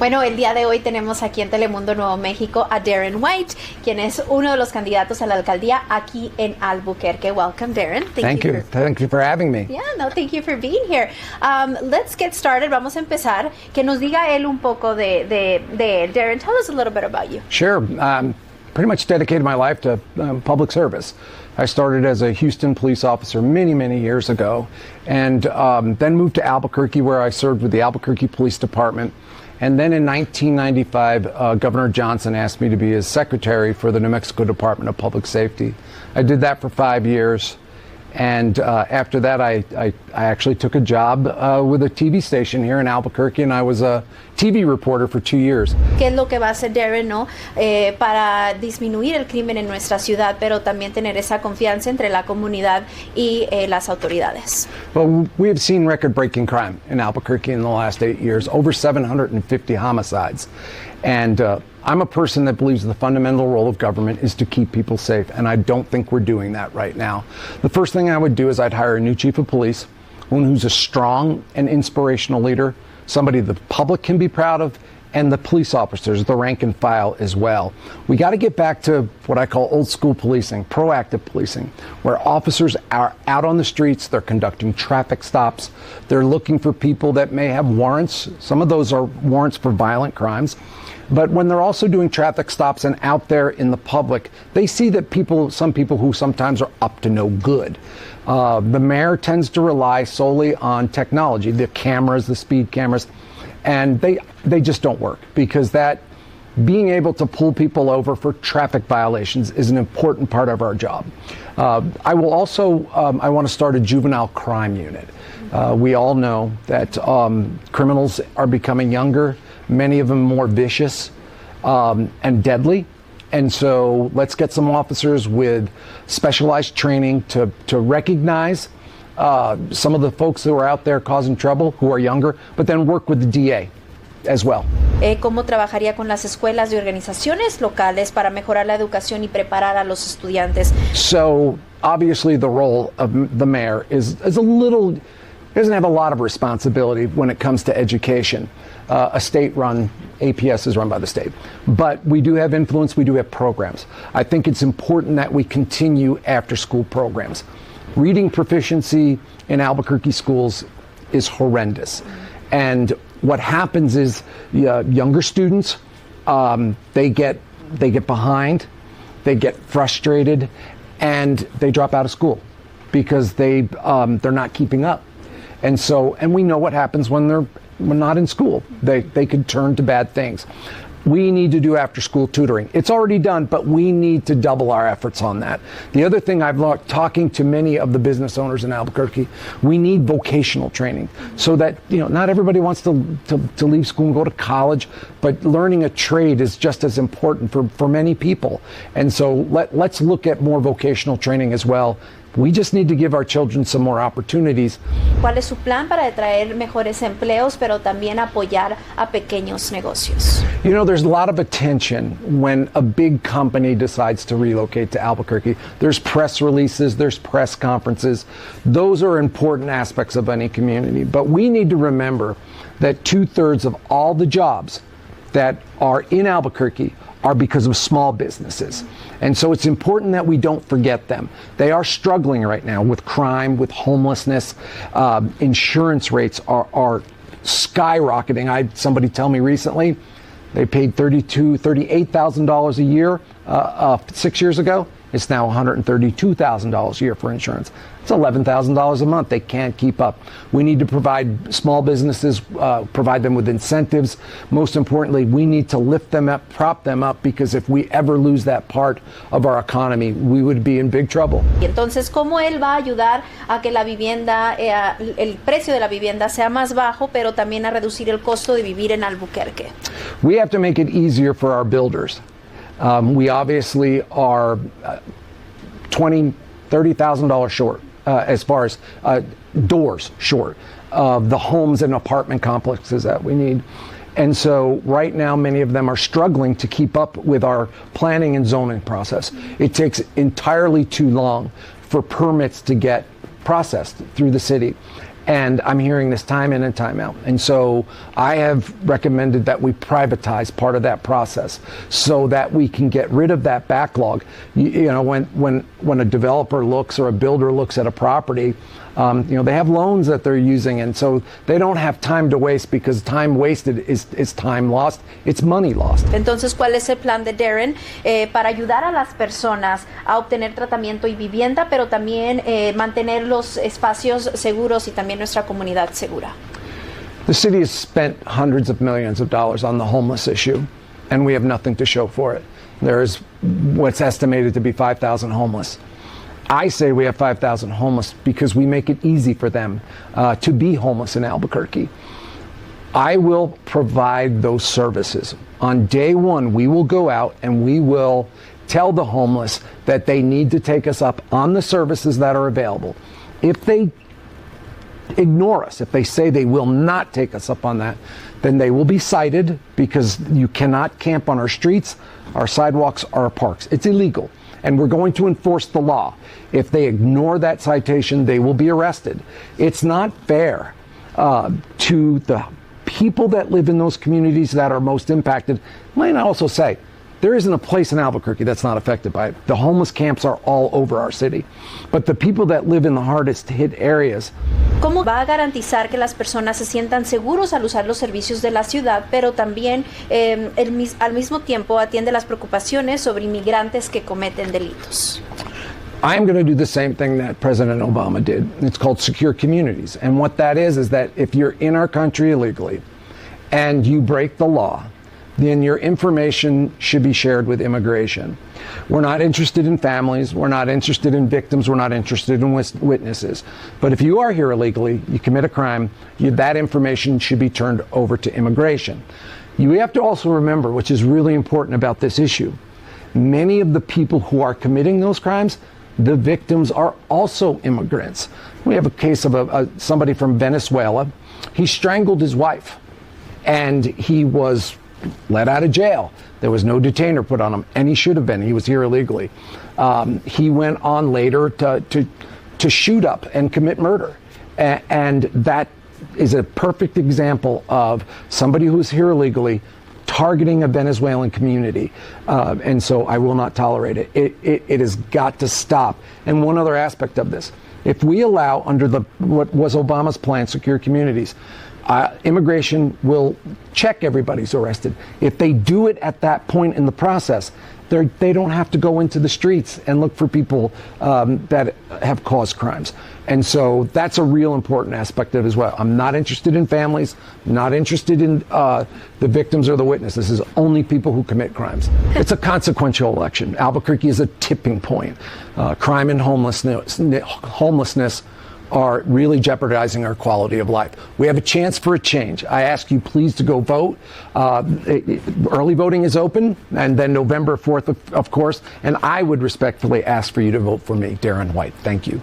Bueno, el día de hoy tenemos aquí en Telemundo Nuevo México a Darren White, quien es uno de los candidatos a la alcaldía aquí en Albuquerque. Welcome, Darren. Thank you. Thank you for having me. Yeah, no, thank you for being here. Let's get started. Vamos a empezar. Que nos diga él un poco de él. Darren, tell us a little bit about you. Sure. Pretty much dedicated my life to public service. I started as a Houston police officer many, many years ago, and then moved to Albuquerque, where I served with the Albuquerque Police Department. And then in 1995, Governor Johnson asked me to be his secretary for the New Mexico Department of Public Safety. I did that for 5 years. And after that, I actually took a job with a TV station here in Albuquerque, and I was a TV reporter for 2 years. ¿Qué es lo que va a hacer Darren, no? Para disminuir el crimen en nuestra ciudad, pero también tener esa confianza entre la comunidad y las autoridades? Well, we have seen record-breaking crime in Albuquerque in the last 8 years, over 750 homicides. And I'm a person that believes the fundamental role of government is to keep people safe, and I don't think we're doing that right now. The first thing I would do is I'd hire a new chief of police, one who's a strong and inspirational leader, somebody the public can be proud of, and the police officers, the rank and file as well. We got to get back to what I call old school policing, proactive policing, where officers are out on the streets, they're conducting traffic stops, they're looking for people that may have warrants. Some of those are warrants for violent crimes. But when they're also doing traffic stops and out there in the public, they see that some people who sometimes are up to no good. The mayor tends to rely solely on technology, the cameras, the speed cameras, and they just don't work, because that being able to pull people over for traffic violations is an important part of our job. I will also, I want to start a juvenile crime unit. We all know that criminals are becoming younger, many of them more vicious and deadly. And so let's get some officers with specialized training to recognize some of the folks who are out there causing trouble, who are younger, but then work with the DA as well. ¿Cómo trabajaría con las escuelas y organizaciones locales para mejorar la educación y preparar a los estudiantes? So obviously the role of the mayor is a little, doesn't have a lot of responsibility when it comes to education. A state-run APS is run by the state. But we do have influence, we do have programs. I think it's important that we continue after-school programs. Reading proficiency in Albuquerque schools is horrendous. And what happens is younger students, they get behind, they get frustrated, and they drop out of school because they're not keeping up. And we know what happens when they're not in school. They could turn to bad things. We need to do after-school tutoring. It's already done, but we need to double our efforts on that. The other thing I've learned, talking to many of the business owners in Albuquerque, we need vocational training so that, not everybody wants to leave school and go to college, but learning a trade is just as important for many people. And so let's look at more vocational training as well. We just need to give our children some more opportunities. ¿Cuál es su plan para atraer mejores empleos, pero también apoyar a pequeños negocios? There's a lot of attention when a big company decides to relocate to Albuquerque. There's press releases, there's press conferences. Those are important aspects of any community. But we need to remember that 2/3 of all the jobs that are in Albuquerque are because of small businesses. And so it's important that we don't forget them. They are struggling right now with crime, with homelessness. Insurance rates are skyrocketing. I had somebody tell me recently they paid $38,000 a year 6 years ago. It's now $132,000 a year for insurance. It's $11,000 a month. They can't keep up. We need to provide small businesses, provide them with incentives. Most importantly, we need to lift them up, prop them up, because if we ever lose that part of our economy, we would be in big trouble. Y entonces, ¿cómo él va a ayudar a que la vivienda, el precio de la vivienda sea más bajo, pero también a reducir el costo de vivir en Albuquerque? We have to make it easier for our builders. We obviously are $20,000, $30,000 short as far as doors short of the homes and apartment complexes that we need. And so right now, many of them are struggling to keep up with our planning and zoning process. It takes entirely too long for permits to get processed through the city. And I'm hearing this time in and time out. And so I have recommended that we privatize part of that process so that we can get rid of that backlog. You know, when a developer looks or a builder looks at a property, you know, they have loans that they're using, and so they don't have time to waste, because time wasted is time lost, it's money lost. Entonces, ¿cuál es el plan de Darren para ayudar a las personas a obtener tratamiento y vivienda, pero también mantener los espacios seguros y también nuestra comunidad segura? The city has spent hundreds of millions of dollars on the homeless issue, and we have nothing to show for it. There's what's estimated to be 5,000 homeless. I say we have 5,000 homeless because we make it easy for them to be homeless in Albuquerque. I will provide those services. On day one, we will go out and we will tell the homeless that they need to take us up on the services that are available. If they ignore us, if they say they will not take us up on that, then they will be cited, because you cannot camp on our streets, our sidewalks, our parks. It's illegal. And we're going to enforce the law. If they ignore that citation, they will be arrested. It's not fair to the people that live in those communities that are most impacted. Might I also say, there isn't a place in Albuquerque that's not affected by it. The homeless camps are all over our city. But the people that live in the hardest hit areas. ¿Cómo va a garantizar que las personas se sientan seguros al usar los servicios de la ciudad, pero también al mismo tiempo atiende las preocupaciones sobre inmigrantes que cometen delitos? I'm going to do the same thing that President Obama did. It's called secure communities. And what that is that if you're in our country illegally and you break the law, then your information should be shared with immigration. We're not interested in families, we're not interested in victims, we're not interested in witnesses. But if you are here illegally, you commit a crime, that information should be turned over to immigration. You have to also remember, which is really important about this issue, many of the people who are committing those crimes, the victims are also immigrants. We have a case of somebody from Venezuela. He strangled his wife, and he was let out of jail. There was no detainer put on him, and he should have been. He was here illegally. He went on later to shoot up and commit murder, and that is a perfect example of somebody who's here illegally targeting a Venezuelan community, and so I will not tolerate it. It has got to stop. And one other aspect of this, if we allow under what was Obama's plan, secure communities, immigration will check everybody's arrested. If they do it at that point in the process, they don't have to go into the streets and look for people that have caused crimes. And so that's a real important aspect of it as well. I'm not interested in families, not interested in the victims or the witnesses. This is only people who commit crimes. It's a consequential election. Albuquerque is a tipping point. Crime and homelessness are really jeopardizing our quality of life. We have a chance for a change. I ask you please to go vote. Early voting is open, and then November 4th, of course, and I would respectfully ask for you to vote for me, Darren White. Thank you.